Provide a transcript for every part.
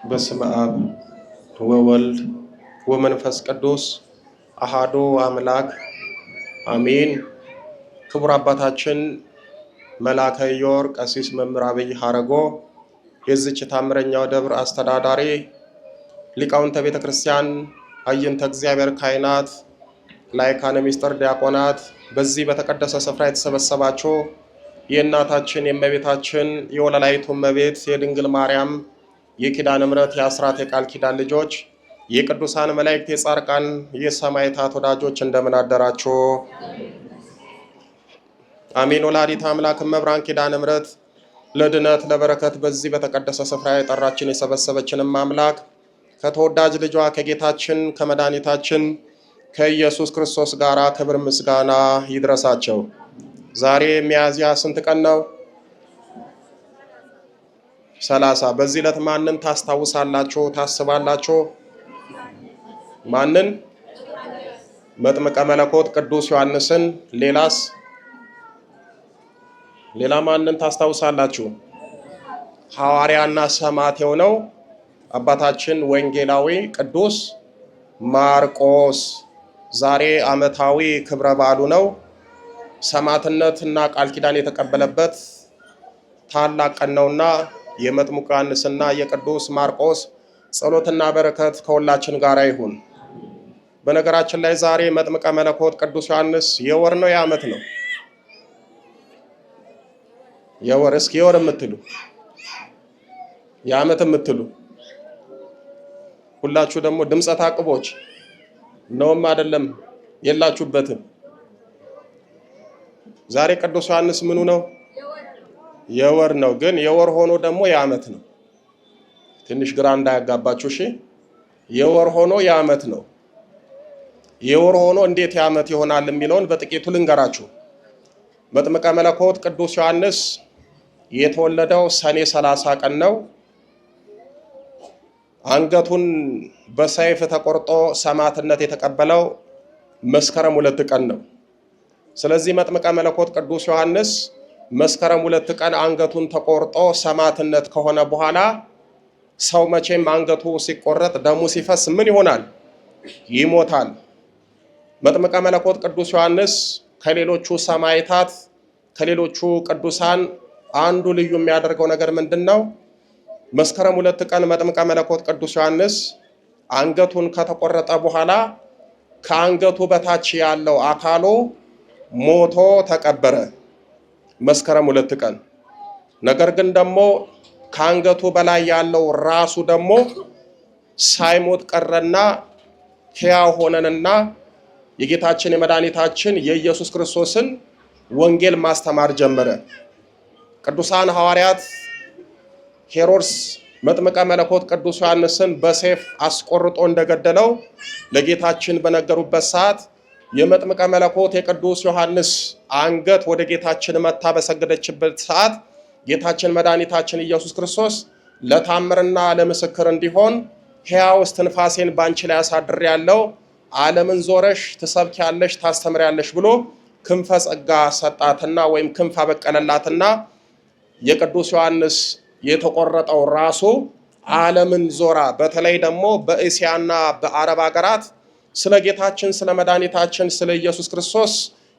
በስመ አብ ወወልድ ወመንፈስ ቅዱስ አሃዱ አምላክ አሜን። ክቡር አባታችን መልአከ ኢዮር ቀሲስ መምህር አብይ ሐረጎ የዚች ታምረኛው ደብር አስተዳዳሪ፣ ሊቃውንተ ቤተ ክርስቲያን፣ አይንተ እግዚአብሔር ካህናት፣ ላይካነ ምስጢር ዲያቆናት፣ በዚህ በተቀደሰ ስፍራ የተሰበሰባችሁ የእናታችን የእመቤታችን የወለላይቱ እመቤት የድንግል ማርያም የኪዳነ ምሕረት የአስራት የቃል ኪዳን ልጆች የቅዱሳን መላእክት የጻድቃን የሰማዕታት ወዳጆች እንደምን አደራችሁ? አሜን። ወላዲተ አምላክ እመብርሃን ኪዳነ ምሕረት ለድነት ለበረከት በዚህ በተቀደሰ ስፍራ የጠራችን የሰበሰበችንም አምላክ ከተወዳጅ ልጇ ከጌታችን ከመድኃኒታችን ከኢየሱስ ክርስቶስ ጋር ክብር ምስጋና ይድረሳቸው። ዛሬ ሚያዝያ ስንት ቀን ነው? 30። በዚህ ዕለት ማንን ታስታውሳላችሁ ታስባላችሁ? ማንን? መጥምቀ መለኮት ቅዱስ ዮሐንስን። ሌላስ? ሌላ ማንን ታስታውሳላችሁ? ሐዋርያና ሰማዕት የሆነው አባታችን ወንጌላዊ ቅዱስ ማርቆስ ዛሬ ዓመታዊ ክብረ በዓሉ ነው። ሰማዕትነትና ቃል ኪዳን የተቀበለበት ታላቅ ቀን ነውና የመጥምቁ ዮሐንስና የቅዱስ ማርቆስ ጸሎትና በረከት ከሁላችን ጋር ይሁን። በነገራችን ላይ ዛሬ መጥምቀ መለኮት ቅዱስ ዮሐንስ የወር ነው የዓመት ነው? የወር። እስኪ የወር የምትሉ የዓመት የምትሉ ሁላችሁ ደግሞ ድምፀ ታቅቦች ነውም አይደለም የላችሁበትም። ዛሬ ቅዱስ ዮሐንስ ምኑ ነው? የወር ነው። ግን የወር ሆኖ ደግሞ የዓመት ነው። ትንሽ ግራ እንዳያጋባችሁ እሺ። የወር ሆኖ የዓመት ነው። የወር ሆኖ እንዴት የዓመት ይሆናል የሚለውን በጥቂቱ ልንገራችሁ። መጥምቀ መለኮት ቅዱስ ዮሐንስ የተወለደው ሰኔ 30 ቀን ነው። አንገቱን በሰይፍ ተቆርጦ ሰማዕትነት የተቀበለው መስከረም 2 ቀን ነው። ስለዚህ መጥምቀ መለኮት ቅዱስ ዮሐንስ መስከረም 2 ቀን አንገቱን ተቆርጦ ሰማዕትነት ከሆነ በኋላ ሰው መቼም አንገቱ ሲቆረጥ ደሙ ሲፈስ ምን ይሆናል? ይሞታል። መጥምቀ መለኮት ቅዱስ ዮሐንስ ከሌሎቹ ሰማዕታት ከሌሎቹ ቅዱሳን አንዱ ልዩ የሚያደርገው ነገር ምንድነው? መስከረም 2 ቀን መጥምቀ መለኮት ቅዱስ ዮሐንስ አንገቱን ከተቆረጠ በኋላ ከአንገቱ በታች ያለው አካሉ ሞቶ ተቀበረ መስከረም 2 ቀን። ነገር ግን ደግሞ ከአንገቱ በላይ ያለው ራሱ ደግሞ ሳይሞት ቀረና ሕያው ሆነንና የጌታችን የመድኃኒታችን የኢየሱስ ክርስቶስን ወንጌል ማስተማር ጀመረ። ቅዱሳን ሐዋርያት ሄሮድስ መጥምቀ መለኮት ቅዱስ ዮሐንስን በሰይፍ አስቆርጦ እንደገደለው ለጌታችን በነገሩበት ሰዓት የመጥምቀ መለኮት የቅዱስ ዮሐንስ አንገት ወደ ጌታችን መታ በሰገደችበት ሰዓት ጌታችን መድኃኒታችን ኢየሱስ ክርስቶስ ለታምርና ለምስክር እንዲሆን ሕያው እስትንፋሴን ባንቺ ላይ አሳድሬያለሁ፣ ዓለምን ዞረሽ ትሰብኪያለሽ ታስተምሪያለሽ ብሎ ክንፈ ጸጋ ሰጣትና ወይም ክንፍ አበቀለላትና የቅዱስ ዮሐንስ የተቆረጠው ራሱ ዓለምን ዞራ በተለይ ደግሞ በእስያና በአረብ ሀገራት ስለ ጌታችን ስለ መድኃኒታችን ስለ ኢየሱስ ክርስቶስ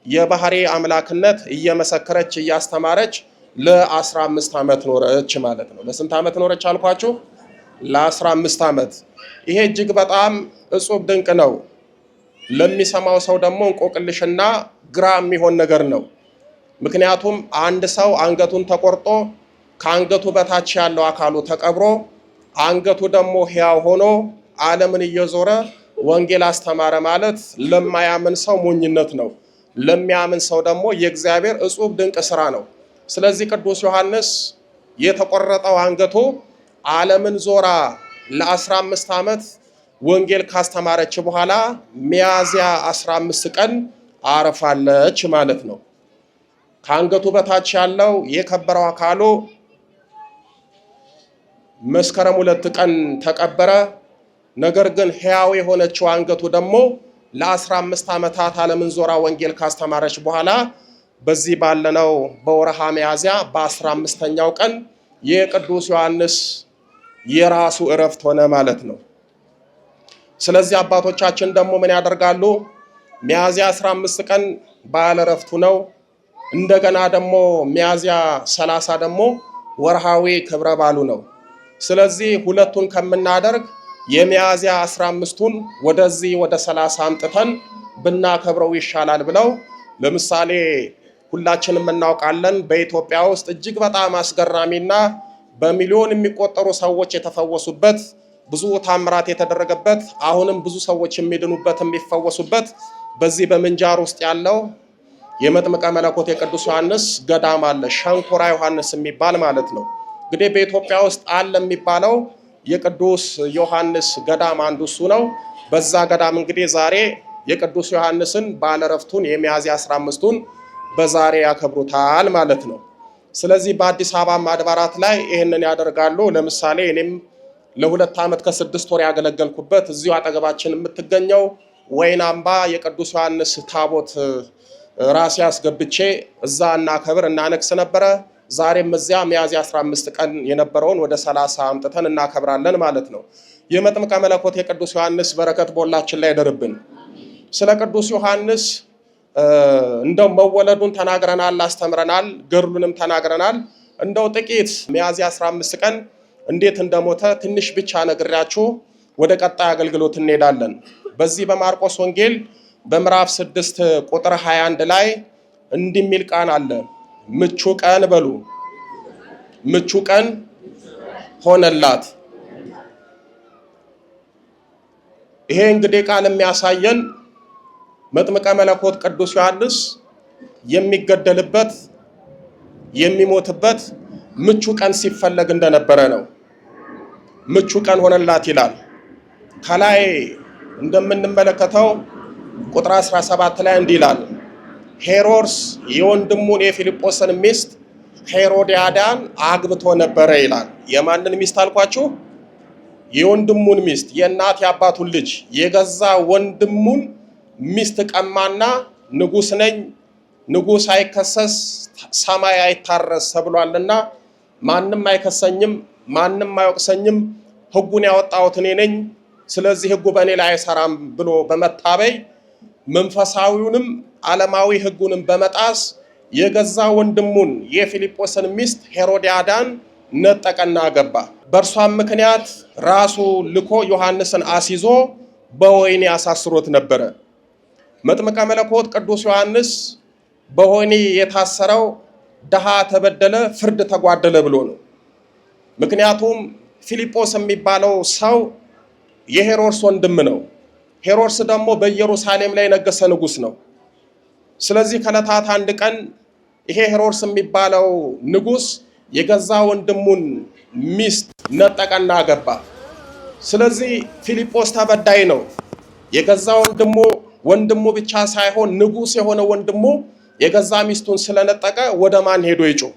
የባህሪ አምላክነት እየመሰከረች እያስተማረች ለ15 ዓመት ኖረች ማለት ነው። ለስንት ዓመት ኖረች አልኳችሁ? ለ15 ዓመት። ይሄ እጅግ በጣም እጹብ ድንቅ ነው። ለሚሰማው ሰው ደግሞ እንቆቅልሽና ግራ የሚሆን ነገር ነው። ምክንያቱም አንድ ሰው አንገቱን ተቆርጦ ከአንገቱ በታች ያለው አካሉ ተቀብሮ አንገቱ ደግሞ ሕያው ሆኖ ዓለምን እየዞረ ወንጌል አስተማረ ማለት ለማያምን ሰው ሞኝነት ነው። ለሚያምን ሰው ደግሞ የእግዚአብሔር እጹብ ድንቅ ስራ ነው። ስለዚህ ቅዱስ ዮሐንስ የተቆረጠው አንገቱ ዓለምን ዞራ ለ15 ዓመት ወንጌል ካስተማረች በኋላ ሚያዝያ 15 ቀን አርፋለች ማለት ነው። ከአንገቱ በታች ያለው የከበረው አካሉ መስከረም 2 ቀን ተቀበረ። ነገር ግን ሕያው የሆነችው አንገቱ ደግሞ ለ15 ዓመታት ዓለምን ዞራ ወንጌል ካስተማረች በኋላ በዚህ ባለነው በወርሃ ሚያዝያ በ15ኛው ቀን የቅዱስ ዮሐንስ የራሱ እረፍት ሆነ ማለት ነው። ስለዚህ አባቶቻችን ደግሞ ምን ያደርጋሉ? ሚያዝያ 15 ቀን በዓለ እረፍቱ ነው። እንደገና ደግሞ ሚያዝያ 30 ደግሞ ወርሃዊ ክብረ በዓሉ ነው። ስለዚህ ሁለቱን ከምናደርግ የሚያዝያ 15ቱን ወደዚህ ወደ 30 አምጥተን ብናከብረው ይሻላል ብለው ለምሳሌ ሁላችንም እናውቃለን በኢትዮጵያ ውስጥ እጅግ በጣም አስገራሚና በሚሊዮን የሚቆጠሩ ሰዎች የተፈወሱበት ብዙ ታምራት የተደረገበት አሁንም ብዙ ሰዎች የሚድኑበት የሚፈወሱበት በዚህ በምንጃር ውስጥ ያለው የመጥምቀ መለኮት የቅዱስ ዮሐንስ ገዳም አለ። ሸንኮራ ዮሐንስ የሚባል ማለት ነው። እንግዲህ በኢትዮጵያ ውስጥ አለ የሚባለው የቅዱስ ዮሐንስ ገዳም አንዱ እሱ ነው። በዛ ገዳም እንግዲህ ዛሬ የቅዱስ ዮሐንስን በዓለ ዕረፍቱን የሚያዝያ 15ቱን በዛሬ ያከብሩታል ማለት ነው። ስለዚህ በአዲስ አበባ አድባራት ላይ ይህንን ያደርጋሉ። ለምሳሌ እኔም ለ2 ዓመት ከ6 ወር ያገለገልኩበት እዚሁ አጠገባችን የምትገኘው ወይን አምባ የቅዱስ ዮሐንስ ታቦት ራሴ አስገብቼ እዛ እናከብር እናነግስ ነበረ። ዛሬም እዚያ ሚያዝያ 15 ቀን የነበረውን ወደ 30 አምጥተን እናከብራለን ማለት ነው። የመጥምቀ መለኮት የቅዱስ ዮሐንስ በረከት በሁላችን ላይ ይደርብን። ስለ ቅዱስ ዮሐንስ እንደው መወለዱን ተናግረናል፣ አስተምረናል፣ ገድሉንም ተናግረናል። እንደው ጥቂት ሚያዝያ 15 ቀን እንዴት እንደሞተ ትንሽ ብቻ ነግሬያችሁ ወደ ቀጣይ አገልግሎት እንሄዳለን። በዚህ በማርቆስ ወንጌል በምዕራፍ 6 ቁጥር 21 ላይ እንዲህ የሚል ቃል አለ። ምቹ ቀን በሉ፣ ምቹ ቀን ሆነላት። ይሄ እንግዲህ ቃል የሚያሳየን መጥምቀ መለኮት ቅዱስ ዮሐንስ የሚገደልበት የሚሞትበት ምቹ ቀን ሲፈለግ እንደነበረ ነው። ምቹ ቀን ሆነላት ይላል። ከላይ እንደምንመለከተው ቁጥር 17 ላይ እንዲህ ይላል፣ ሄሮድስ የወንድሙን የፊልጶስን ሚስት ሄሮዲያዳን አግብቶ ነበረ ይላል። የማንን ሚስት አልኳችሁ? የወንድሙን ሚስት፣ የእናት የአባቱን ልጅ የገዛ ወንድሙን ሚስት ቀማና ንጉሥ ነኝ፣ ንጉሥ አይከሰስ ሰማይ አይታረስ ተብሏልና ማንም አይከሰኝም፣ ማንም አይወቅሰኝም፣ ሕጉን ያወጣሁት እኔ ነኝ፣ ስለዚህ ሕጉ በእኔ ላይ አይሰራም ብሎ በመታበይ መንፈሳዊውንም ዓለማዊ ሕጉንም በመጣስ የገዛ ወንድሙን የፊልጶስን ሚስት ሄሮዲያዳን ነጠቀና ገባ። በእርሷም ምክንያት ራሱ ልኮ ዮሐንስን አስይዞ በወህኒ አሳስሮት ነበረ። መጥምቀ መለኮት ቅዱስ ዮሐንስ በወህኒ የታሰረው ድሃ ተበደለ፣ ፍርድ ተጓደለ ብሎ ነው። ምክንያቱም ፊልጶስ የሚባለው ሰው የሄሮድስ ወንድም ነው። ሄሮድስ ደግሞ በኢየሩሳሌም ላይ ነገሰ ንጉሥ ነው። ስለዚህ ከዕለታት አንድ ቀን ይሄ ሄሮድስ የሚባለው ንጉሥ የገዛ ወንድሙን ሚስት ነጠቀና ገባ። ስለዚህ ፊልጶስ ተበዳይ ነው። የገዛ ወንድሙ ብቻ ሳይሆን ንጉሥ የሆነ ወንድሙ የገዛ ሚስቱን ስለነጠቀ ወደ ማን ሄዶ ይጮህ?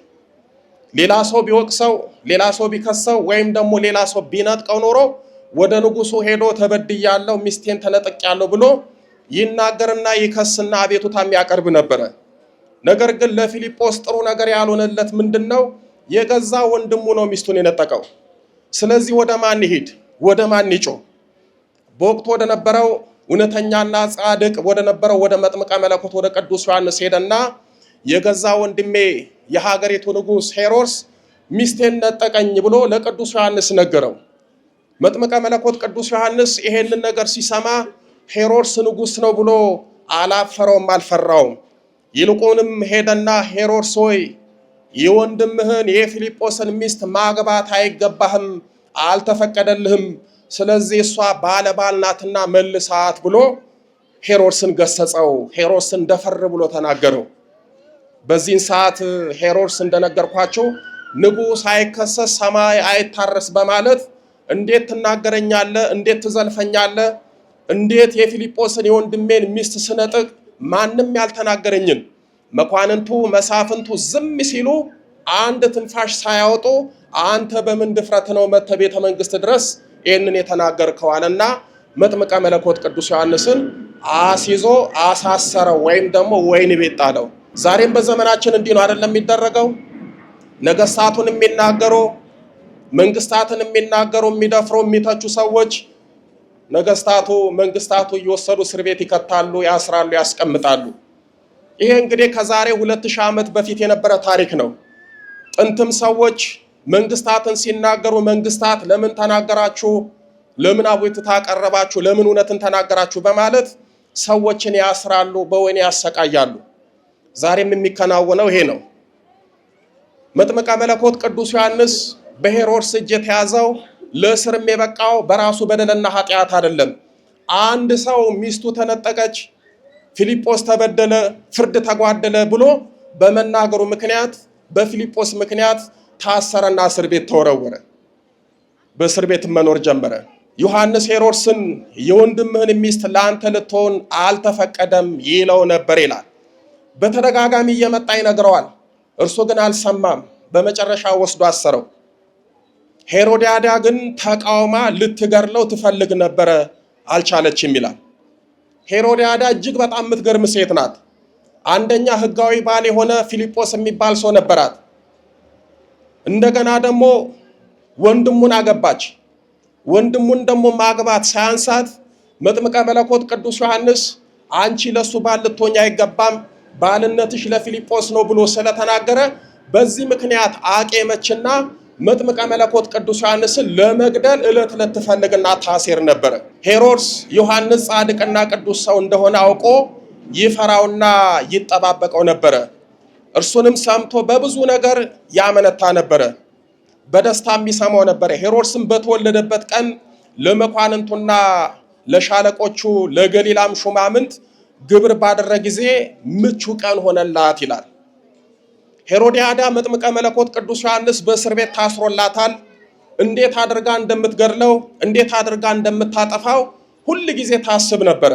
ሌላ ሰው ቢወቅሰው፣ ሌላ ሰው ቢከሰው ወይም ደግሞ ሌላ ሰው ቢነጥቀው ኖሮ ወደ ንጉሱ ሄዶ ተበድያለሁ፣ ሚስቴን ተነጥቄያለሁ ብሎ ይናገርና ይከስና አቤቱታ የሚያቀርብ ነበረ። ነገር ግን ለፊልጶስ ጥሩ ነገር ያልሆነለት ምንድነው? የገዛ ወንድሙ ነው ሚስቱን የነጠቀው። ስለዚህ ወደ ማን ይሄድ? ወደ ማን ይጮህ? በወቅቱ ወደ ነበረው እውነተኛና ጻድቅ ወደ ነበረው ወደ መጥምቀ መለኮት ወደ ቅዱስ ዮሐንስ ሄደና የገዛ ወንድሜ የሀገሪቱ ንጉሥ ሄሮድስ ሚስቴን ነጠቀኝ ብሎ ለቅዱስ ዮሐንስ ነገረው። መጥምቀ መለኮት ቅዱስ ዮሐንስ ይሄንን ነገር ሲሰማ ሄሮድስ ንጉሥ ነው ብሎ አላፈረውም፣ አልፈራውም። ይልቁንም ሄደና ሄሮድስ ሆይ የወንድምህን የፊልጶስን ሚስት ማግባት አይገባህም፣ አልተፈቀደልህም፣ ስለዚህ እሷ ባለባል ናትና መልሳት ብሎ ሄሮድስን ገሰጸው። ሄሮድስን ደፈር ብሎ ተናገረው። በዚህን ሰዓት ሄሮድስ እንደነገርኳቸው ንጉሥ አይከሰስ ሰማይ አይታረስ በማለት እንዴት ትናገረኛለህ? እንዴት ትዘልፈኛለህ? እንዴት የፊልጶስን የወንድሜን ሚስት ስነጥቅ ማንም ያልተናገረኝን መኳንንቱ መሳፍንቱ ዝም ሲሉ አንድ ትንፋሽ ሳያወጡ አንተ በምን ድፍረት ነው መጥተህ ቤተ መንግስት ድረስ ይህንን የተናገርከው? አለና መጥምቀ መለኮት ቅዱስ ዮሐንስን አስይዞ አሳሰረው፣ ወይም ደግሞ ወህኒ ቤት ጣለው። ዛሬም በዘመናችን እንዲህ ነው አይደለም የሚደረገው? ነገስታቱን የሚናገሩ መንግስታትን የሚናገሩ የሚደፍሩ የሚተቹ ሰዎች መንግስታቱ እየወሰዱ እስር ቤት ይከታሉ፣ ያስራሉ፣ ያስቀምጣሉ። ይሄ እንግዲህ ከዛሬ 2000 ዓመት በፊት የነበረ ታሪክ ነው። ጥንትም ሰዎች መንግስታትን ሲናገሩ መንግስታት ለምን ተናገራችሁ፣ ለምን አቤቱታ አቀረባችሁ፣ ለምን እውነትን ተናገራችሁ በማለት ሰዎችን ያስራሉ፣ በወህኒ ያሰቃያሉ። ዛሬም የሚከናወነው ይሄ ነው። መጥምቀ መለኮት ቅዱስ ዮሐንስ በሄሮድስ እጅ የተያዘው ለእስርም የበቃው በራሱ በደልና ኃጢአት አይደለም። አንድ ሰው ሚስቱ ተነጠቀች፣ ፊልጶስ ተበደለ፣ ፍርድ ተጓደለ ብሎ በመናገሩ ምክንያት በፊልጶስ ምክንያት ታሰረና እስር ቤት ተወረወረ። በእስር ቤት መኖር ጀመረ። ዮሐንስ ሄሮድስን የወንድምህን ሚስት ለአንተ ልትሆን አልተፈቀደም ይለው ነበር ይላል። በተደጋጋሚ እየመጣ ይነግረዋል። እርሱ ግን አልሰማም። በመጨረሻ ወስዶ አሰረው። ሄሮድያዳ ግን ተቃውማ ልትገድለው ትፈልግ ነበረ፣ አልቻለችም ይላል። ሄሮድያዳ እጅግ በጣም የምትገርም ሴት ናት። አንደኛ ሕጋዊ ባል የሆነ ፊልጶስ የሚባል ሰው ነበራት። እንደገና ደግሞ ወንድሙን አገባች። ወንድሙን ደግሞ ማግባት ሳያንሳት መጥምቀ መለኮት ቅዱስ ዮሐንስ አንቺ ለሱ ባል ልትሆኚ አይገባም፣ ባልነትሽ ለፊልጶስ ነው ብሎ ስለተናገረ በዚህ ምክንያት አቄመችና መጥምቀ መለኮት ቅዱስ ዮሐንስን ለመግደል ዕለት ትፈልግና ታሴር ነበረ። ሄሮድስ ዮሐንስ ጻድቅና ቅዱስ ሰው እንደሆነ አውቆ ይፈራውና ይጠባበቀው ነበረ። እርሱንም ሰምቶ በብዙ ነገር ያመነታ ነበረ፣ በደስታ የሚሰማው ነበረ። ሄሮድስም በተወለደበት ቀን ለመኳንንቱና ለሻለቆቹ ለገሊላም ሹማምንት ግብር ባደረገ ጊዜ ምቹ ቀን ሆነላት ይላል። ሄሮድያዳ መጥምቀ መለኮት ቅዱስ ዮሐንስ በእስር ቤት ታስሮላታል። እንዴት አድርጋ እንደምትገድለው እንዴት አድርጋ እንደምታጠፋው ሁል ጊዜ ታስብ ነበረ።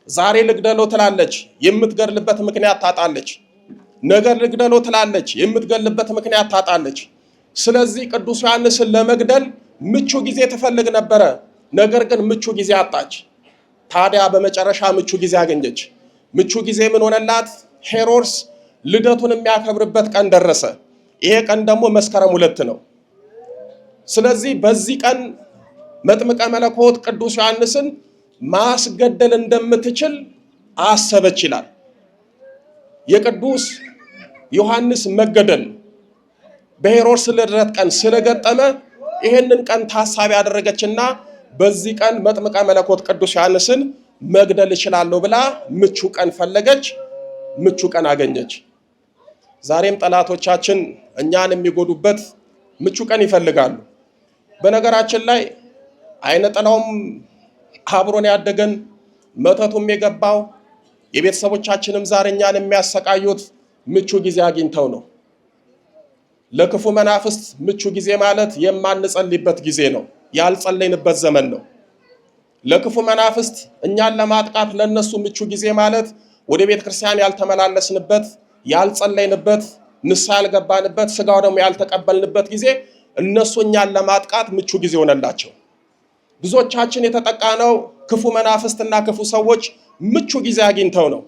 ዛሬ ልግደለው ትላለች፣ የምትገድልበት ምክንያት ታጣለች። ነገር ልግደለው ትላለች፣ የምትገድልበት ምክንያት ታጣለች። ስለዚህ ቅዱስ ዮሐንስን ለመግደል ምቹ ጊዜ ትፈልግ ነበረ። ነገር ግን ምቹ ጊዜ አጣች። ታዲያ በመጨረሻ ምቹ ጊዜ አገኘች። ምቹ ጊዜ ምን ሆነላት? ሄሮድስ ልደቱን የሚያከብርበት ቀን ደረሰ። ይሄ ቀን ደግሞ መስከረም 2 ነው። ስለዚህ በዚህ ቀን መጥምቀ መለኮት ቅዱስ ዮሐንስን ማስገደል እንደምትችል አሰበች ይላል። የቅዱስ ዮሐንስ መገደል በሄሮድስ ልደት ቀን ስለገጠመ ይሄንን ቀን ታሳቢ ያደረገችና በዚህ ቀን መጥምቀ መለኮት ቅዱስ ዮሐንስን መግደል እችላለሁ ብላ ምቹ ቀን ፈለገች፣ ምቹ ቀን አገኘች። ዛሬም ጠላቶቻችን እኛን የሚጎዱበት ምቹ ቀን ይፈልጋሉ። በነገራችን ላይ አይነ ጥላውም አብሮን ያደገን መተቱም የገባው የቤተሰቦቻችንም ዛሬ እኛን የሚያሰቃዩት ምቹ ጊዜ አግኝተው ነው። ለክፉ መናፍስት ምቹ ጊዜ ማለት የማንጸልይበት ጊዜ ነው፣ ያልጸለይንበት ዘመን ነው። ለክፉ መናፍስት እኛን ለማጥቃት ለነሱ ምቹ ጊዜ ማለት ወደ ቤተ ክርስቲያን ያልተመላለስንበት፣ ያልጸለይንበት፣ ንስሐ ያልገባንበት፣ ስጋው ደግሞ ያልተቀበልንበት ጊዜ እነሱ እኛን ለማጥቃት ምቹ ጊዜ ሆነላቸው። ብዙዎቻችን የተጠቃነው ክፉ መናፍስትና ክፉ ሰዎች ምቹ ጊዜ አግኝተው ነው።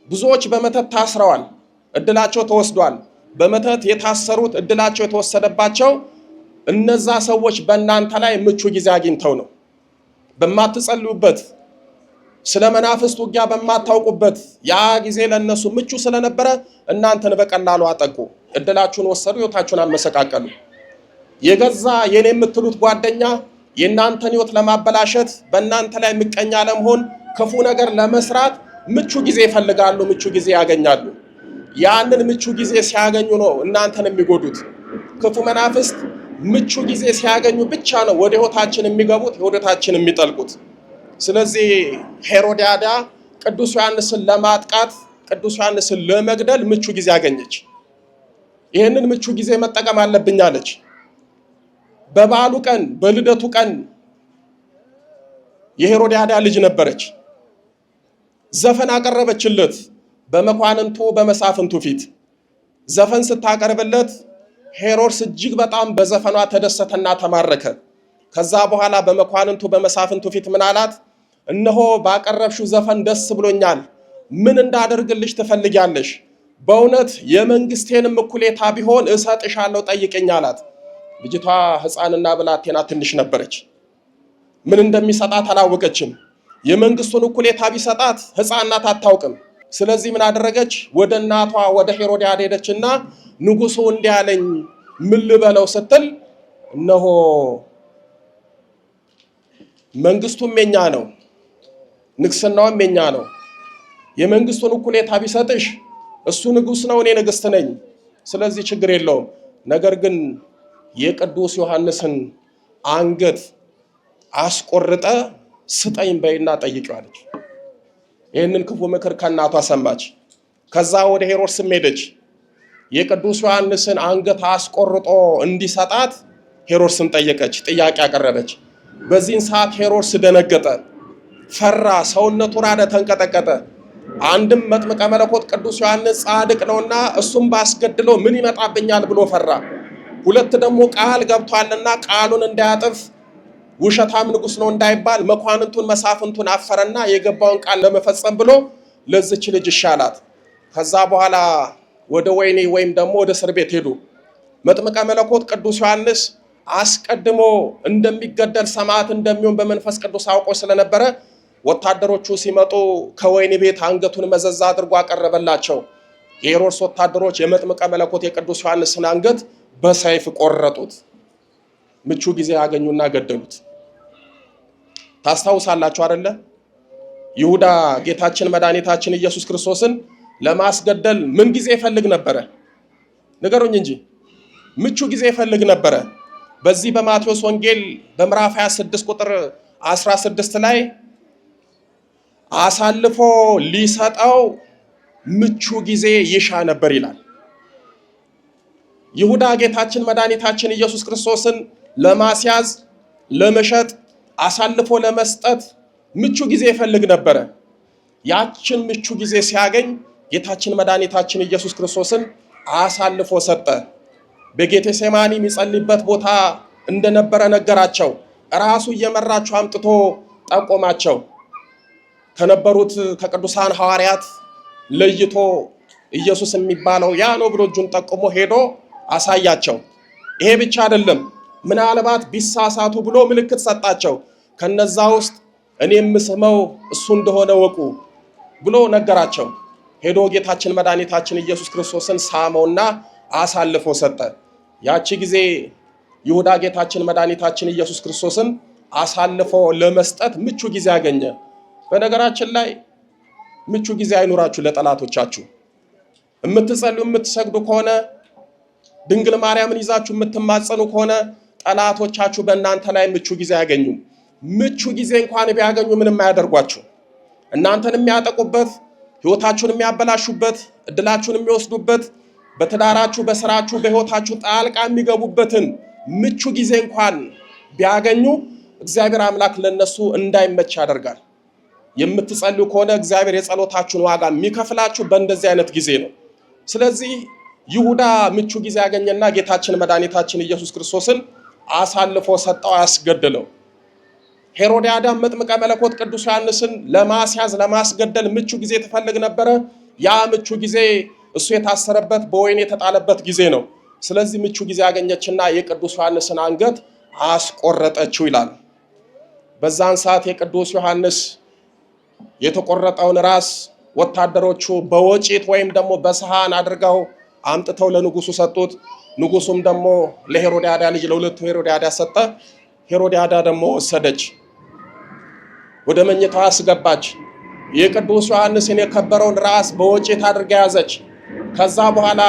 ብዙዎች በመተት ታስረዋል፣ እድላቸው ተወስዷል። በመተት የታሰሩት እድላቸው የተወሰደባቸው እነዛ ሰዎች በእናንተ ላይ ምቹ ጊዜ አግኝተው ነው። በማትጸልዩበት ስለ መናፍስት ውጊያ በማታውቁበት ያ ጊዜ ለነሱ ምቹ ስለነበረ እናንተን በቀላሉ አጠቁ፣ እድላችሁን ወሰዱ፣ ህይወታችሁን አመሰቃቀሉ። የገዛ የኔ የምትሉት ጓደኛ የእናንተን ህይወት ለማበላሸት በእናንተ ላይ ምቀኛ ለመሆን ክፉ ነገር ለመስራት ምቹ ጊዜ ይፈልጋሉ፣ ምቹ ጊዜ ያገኛሉ። ያንን ምቹ ጊዜ ሲያገኙ ነው እናንተን የሚጎዱት። ክፉ መናፍስት ምቹ ጊዜ ሲያገኙ ብቻ ነው ወደ ህይወታችን የሚገቡት፣ ህይወታችን የሚጠልቁት። ስለዚህ ሄሮድያዳ ቅዱስ ዮሐንስን ለማጥቃት ቅዱስ ዮሐንስን ለመግደል ምቹ ጊዜ አገኘች። ይህንን ምቹ ጊዜ መጠቀም አለብኝ አለች። በበዓሉ ቀን በልደቱ ቀን የሄሮድያዳ ልጅ ነበረች። ዘፈን አቀረበችለት በመኳንንቱ በመሳፍንቱ ፊት። ዘፈን ስታቀርብለት ሄሮድስ እጅግ በጣም በዘፈኗ ተደሰተና ተማረከ። ከዛ በኋላ በመኳንንቱ በመሳፍንቱ ፊት ምን አላት? እነሆ ባቀረብሽው ዘፈን ደስ ብሎኛል፣ ምን እንዳደርግልሽ ትፈልጊያለሽ? በእውነት የመንግስቴንም እኩሌታ ቢሆን እሰጥሻለሁ፣ ጠይቀኝ አላት። ልጅቷ ሕፃንና ብላቴና ትንሽ ነበረች። ምን እንደሚሰጣት አላወቀችም። የመንግስቱን እኩሌታ ቢሰጣት ሕፃን ናት፣ አታውቅም። ስለዚህ ምን አደረገች? ወደ እናቷ ወደ ሄሮድያዳ ሄደችና ንጉሱ እንዲህ አለኝ ምን ልበለው ስትል፣ እነሆ መንግስቱም የኛ ነው፣ ንግስናውም የኛ ነው። የመንግስቱን እኩሌታ ቢሰጥሽ እሱ ንጉስ ነው፣ እኔ ንግስት ነኝ። ስለዚህ ችግር የለውም። ነገር ግን የቅዱስ ዮሐንስን አንገት አስቆርጠ ስጠኝ በይና ጠይቂው አለች። ይህንን ክፉ ምክር ከእናቷ ሰማች። ከዛ ወደ ሄሮድስም ሄደች። የቅዱስ ዮሐንስን አንገት አስቆርጦ እንዲሰጣት ሄሮድስን ጠየቀች፣ ጥያቄ አቀረበች። በዚህን ሰዓት ሄሮድስ ደነገጠ፣ ፈራ፣ ሰውነቱ ራደ፣ ተንቀጠቀጠ። አንድም መጥምቀ መለኮት ቅዱስ ዮሐንስ ጻድቅ ነውና እሱም ባስገድለው ምን ይመጣብኛል ብሎ ፈራ። ሁለት ደግሞ ቃል ገብቷልና ቃሉን እንዳያጥፍ ውሸታም ንጉስ ነው እንዳይባል መኳንንቱን መሳፍንቱን አፈረና የገባውን ቃል ለመፈጸም ብሎ ለዚች ልጅ ይሻላት። ከዛ በኋላ ወደ ወይኔ ወይም ደግሞ ወደ እስር ቤት ሄዱ። መጥምቀ መለኮት ቅዱስ ዮሐንስ አስቀድሞ እንደሚገደል ሰማዕት እንደሚሆን በመንፈስ ቅዱስ አውቆ ስለነበረ ወታደሮቹ ሲመጡ ከወይኒ ቤት አንገቱን መዘዝ አድርጎ አቀረበላቸው። የሄሮድስ ወታደሮች የመጥምቀ መለኮት የቅዱስ ዮሐንስን አንገት በሰይፍ ቆረጡት። ምቹ ጊዜ ያገኙና ገደሉት። ታስታውሳላችሁ አይደለ? ይሁዳ ጌታችን መድኃኒታችን ኢየሱስ ክርስቶስን ለማስገደል ምን ጊዜ ይፈልግ ነበረ? ንገሩኝ እንጂ ምቹ ጊዜ ይፈልግ ነበረ። በዚህ በማቴዎስ ወንጌል በምዕራፍ 26 ቁጥር 16 ላይ አሳልፎ ሊሰጠው ምቹ ጊዜ ይሻ ነበር ይላል። ይሁዳ ጌታችን መድኃኒታችን ኢየሱስ ክርስቶስን ለማስያዝ፣ ለመሸጥ፣ አሳልፎ ለመስጠት ምቹ ጊዜ ይፈልግ ነበረ። ያችን ምቹ ጊዜ ሲያገኝ ጌታችን መድኃኒታችን ኢየሱስ ክርስቶስን አሳልፎ ሰጠ። በጌቴሴማኒ የሚጸልይበት ቦታ እንደነበረ ነገራቸው። ራሱ እየመራቸው አምጥቶ ጠቆማቸው። ከነበሩት ከቅዱሳን ሐዋርያት ለይቶ ኢየሱስ የሚባለው ያ ነው ብሎ እጁን ጠቁሞ ሄዶ አሳያቸው። ይሄ ብቻ አይደለም፣ ምናልባት ቢሳሳቱ ብሎ ምልክት ሰጣቸው። ከነዛ ውስጥ እኔ የምስመው እሱ እንደሆነ ወቁ ብሎ ነገራቸው። ሄዶ ጌታችን መድኃኒታችን ኢየሱስ ክርስቶስን ሳመውና አሳልፎ ሰጠ። ያቺ ጊዜ ይሁዳ ጌታችን መድኃኒታችን ኢየሱስ ክርስቶስን አሳልፎ ለመስጠት ምቹ ጊዜ አገኘ። በነገራችን ላይ ምቹ ጊዜ አይኑራችሁ ለጠላቶቻችሁ። የምትጸልዩ የምትሰግዱ ከሆነ ድንግል ማርያምን ይዛችሁ የምትማጸኑ ከሆነ ጠላቶቻችሁ በእናንተ ላይ ምቹ ጊዜ አያገኙም። ምቹ ጊዜ እንኳን ቢያገኙ ምንም አያደርጓችሁ። እናንተን የሚያጠቁበት፣ ህይወታችሁን የሚያበላሹበት፣ እድላችሁን የሚወስዱበት፣ በትዳራችሁ፣ በስራችሁ፣ በህይወታችሁ ጣልቃ የሚገቡበትን ምቹ ጊዜ እንኳን ቢያገኙ እግዚአብሔር አምላክ ለነሱ እንዳይመች ያደርጋል። የምትጸልዩ ከሆነ እግዚአብሔር የጸሎታችሁን ዋጋ የሚከፍላችሁ በእንደዚህ አይነት ጊዜ ነው። ስለዚህ ይሁዳ ምቹ ጊዜ ያገኘና ጌታችን መድኃኒታችን ኢየሱስ ክርስቶስን አሳልፎ ሰጠው፣ አያስገድለው። ሄሮድያዳ መጥምቀ መለኮት ቅዱስ ዮሐንስን ለማስያዝ ለማስገደል ምቹ ጊዜ ትፈልግ ነበረ። ያ ምቹ ጊዜ እሱ የታሰረበት በወይን የተጣለበት ጊዜ ነው። ስለዚህ ምቹ ጊዜ ያገኘችና የቅዱስ ዮሐንስን አንገት አስቆረጠችው ይላል። በዛን ሰዓት የቅዱስ ዮሐንስ የተቆረጠውን ራስ ወታደሮቹ በወጪት ወይም ደግሞ በሰሃን አድርገው አምጥተው ለንጉሱ ሰጡት። ንጉሱም ደግሞ ለሄሮድያዳ ልጅ ለሁለቱ ሄሮድያዳ ሰጠ። ሄሮድያዳ ደግሞ ወሰደች፣ ወደ መኝታዋ አስገባች። የቅዱስ ዮሐንስን የከበረውን ራስ በወጪት አድርጋ ያዘች። ከዛ በኋላ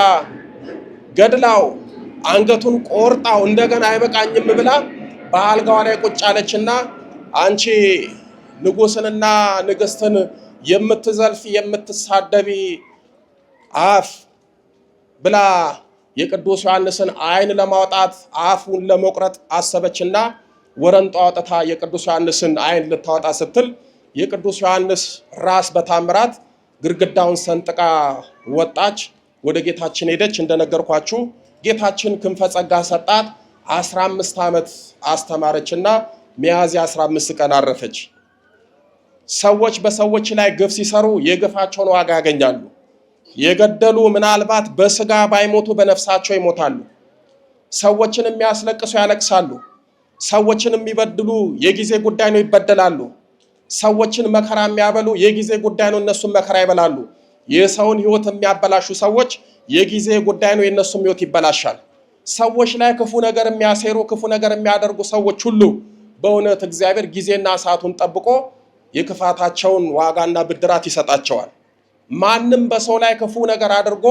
ገድላው አንገቱን ቆርጣው እንደገና አይበቃኝም ብላ በአልጋዋ ላይ ቁጭ አለችና አንቺ ንጉስንና ንግስትን የምትዘልፊ የምትሳደቢ አፍ ብላ የቅዱስ ዮሐንስን ዓይን ለማውጣት አፉን ለመቁረጥ አሰበችና ወረንጧ አውጥታ የቅዱስ ዮሐንስን ዓይን ልታወጣ ስትል የቅዱስ ዮሐንስ ራስ በታምራት ግድግዳውን ሰንጥቃ ወጣች። ወደ ጌታችን ሄደች። እንደነገርኳችሁ ጌታችን ክንፈ ጸጋ ሰጣት። 15 ዓመት አስተማረችና ሚያዝያ 15 ቀን አረፈች። ሰዎች በሰዎች ላይ ግፍ ሲሰሩ የግፋቸውን ዋጋ ያገኛሉ። የገደሉ ምናልባት በስጋ ባይሞቱ በነፍሳቸው ይሞታሉ። ሰዎችን የሚያስለቅሱ ያለቅሳሉ። ሰዎችን የሚበድሉ የጊዜ ጉዳይ ነው ይበደላሉ። ሰዎችን መከራ የሚያበሉ የጊዜ ጉዳይ ነው እነሱም መከራ ይበላሉ። የሰውን ሕይወት የሚያበላሹ ሰዎች የጊዜ ጉዳይ ነው የእነሱም ሕይወት ይበላሻል። ሰዎች ላይ ክፉ ነገር የሚያሴሩ ክፉ ነገር የሚያደርጉ ሰዎች ሁሉ በእውነት እግዚአብሔር ጊዜና ሰዓቱን ጠብቆ የክፋታቸውን ዋጋና ብድራት ይሰጣቸዋል። ማንም በሰው ላይ ክፉ ነገር አድርጎ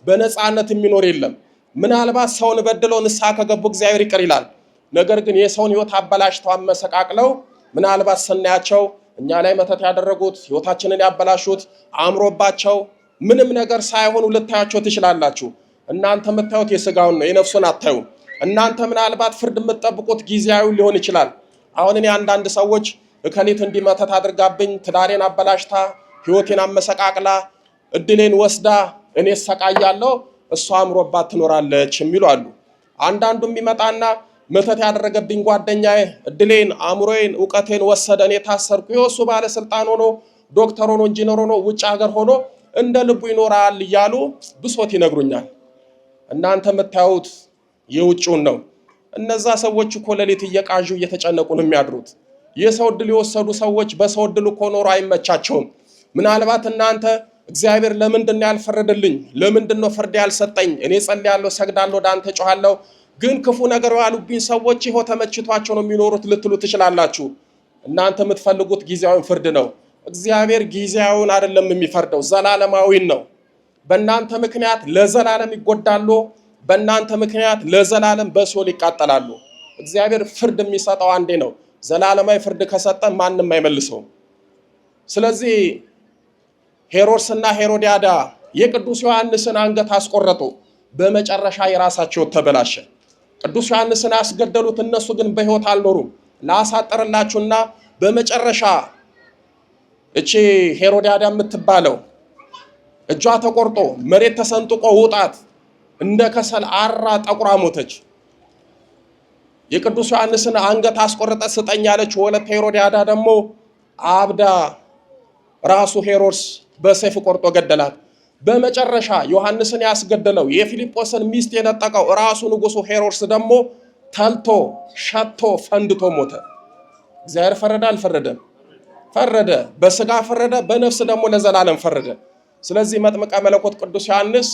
በነፃነት የሚኖር የለም። ምናልባት ሰውን በድለው ንስሐ ከገቡ እግዚአብሔር ይቅር ይላል። ነገር ግን የሰውን ሕይወት አበላሽተው አመሰቃቅለው ምናልባት ስናያቸው እኛ ላይ መተት ያደረጉት ሕይወታችንን ያበላሹት አምሮባቸው ምንም ነገር ሳይሆኑ ልታያቸው ትችላላችሁ። እናንተ የምታዩት የሥጋውን ነው፣ የነፍሱን አታዩም። እናንተ ምናልባት ፍርድ የምትጠብቁት ጊዜያዊ ሊሆን ይችላል። አሁን እኔ አንዳንድ ሰዎች እከሊት እንዲመተት አድርጋብኝ ትዳሬን አበላሽታ ሕይወቴን አመሰቃቅላ እድሌን ወስዳ እኔ ሰቃያለሁ እሷ አምሮባት ትኖራለች የሚሉ አሉ። አንዳንዱም ይመጣና መተት ያደረገብኝ ጓደኛዬ እድሌን፣ አእምሮዬን፣ ዕውቀቴን ወሰደ፣ እኔ ታሰርኩ፣ የወሱ ባለስልጣን ሆኖ ዶክተር ሆኖ ኢንጂነር ሆኖ ውጭ ሀገር ሆኖ እንደ ልቡ ይኖራል እያሉ ብሶት ይነግሩኛል። እናንተ የምታዩት የውጭውን ነው። እነዛ ሰዎች እኮ ሌሊት እየቃዡ እየተጨነቁ ነው የሚያድሩት። የሰው እድል የወሰዱ ሰዎች በሰው እድል እኮ ኖሮ አይመቻቸውም። ምናልባት እናንተ እግዚአብሔር ለምንድን ነው ያልፈረደልኝ? ለምንድን ነው ፍርድ ያልሰጠኝ? እኔ ጸልያለሁ፣ ሰግዳለሁ፣ ወደ አንተ ጮኻለሁ፣ ግን ክፉ ነገር ያሉብኝ ሰዎች ይኸው ተመችቷቸው ነው የሚኖሩት ልትሉ ትችላላችሁ። እናንተ የምትፈልጉት ጊዜያዊን ፍርድ ነው። እግዚአብሔር ጊዜያዊውን አይደለም የሚፈርደው፣ ዘላለማዊን ነው። በእናንተ ምክንያት ለዘላለም ይጎዳሉ። በእናንተ ምክንያት ለዘላለም በሲኦል ይቃጠላሉ። እግዚአብሔር ፍርድ የሚሰጠው አንዴ ነው። ዘላለማዊ ፍርድ ከሰጠ ማንም አይመልሰውም። ስለዚህ ሄሮድስና ሄሮዲያዳ የቅዱስ ዮሐንስን አንገት አስቆረጡ። በመጨረሻ የራሳቸው ተበላሸ። ቅዱስ ዮሐንስን ያስገደሉት እነሱ ግን በሕይወት አልኖሩም። ላሳጠርላችሁና በመጨረሻ እቺ ሄሮዲያዳ የምትባለው እጇ ተቆርጦ መሬት ተሰንጥቆ ውጣት እንደ ከሰል አራ ጠቁራ ሞተች። የቅዱስ ዮሐንስን አንገት አስቆርጠ ስጠኝ ያለችው ወለተ ሄሮዲያዳ ደግሞ አብዳ ራሱ ሄሮድስ በሰይፍ ቆርጦ ገደላት። በመጨረሻ ዮሐንስን ያስገደለው የፊልጶስን ሚስት የነጠቀው ራሱ ንጉሱ ሄሮድስ ደግሞ ተልቶ ሸቶ ፈንድቶ ሞተ። እግዚአብሔር ፈረደ አልፈረደም? ፈረደ። በስጋ ፈረደ፣ በነፍስ ደግሞ ለዘላለም ፈረደ። ስለዚህ መጥምቀ መለኮት ቅዱስ ዮሐንስ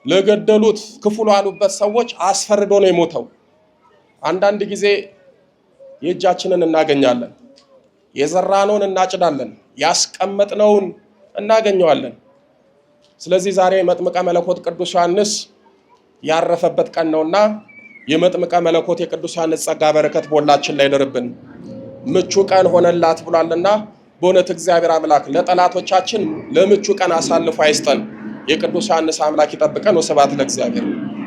ለገደሉት ክፉ ላሉበት ሰዎች አስፈርዶ ነው የሞተው። አንዳንድ ጊዜ የእጃችንን እናገኛለን፣ የዘራነውን እናጭዳለን፣ ያስቀመጥነውን እናገኘዋለን። ስለዚህ ዛሬ መጥምቀ መለኮት ቅዱስ ዮሐንስ ያረፈበት ቀን ነውና የመጥምቀ መለኮት የቅዱስ ዮሐንስ ጸጋ በረከት በሁላችን ላይ ይደርብን። ምቹ ቀን ሆነላት ብሏልና በእውነት እግዚአብሔር አምላክ ለጠላቶቻችን ለምቹ ቀን አሳልፎ አይስጠን። የቅዱስ ዮሐንስ አምላክ ይጠብቀን። ወስብሐት ለእግዚአብሔር።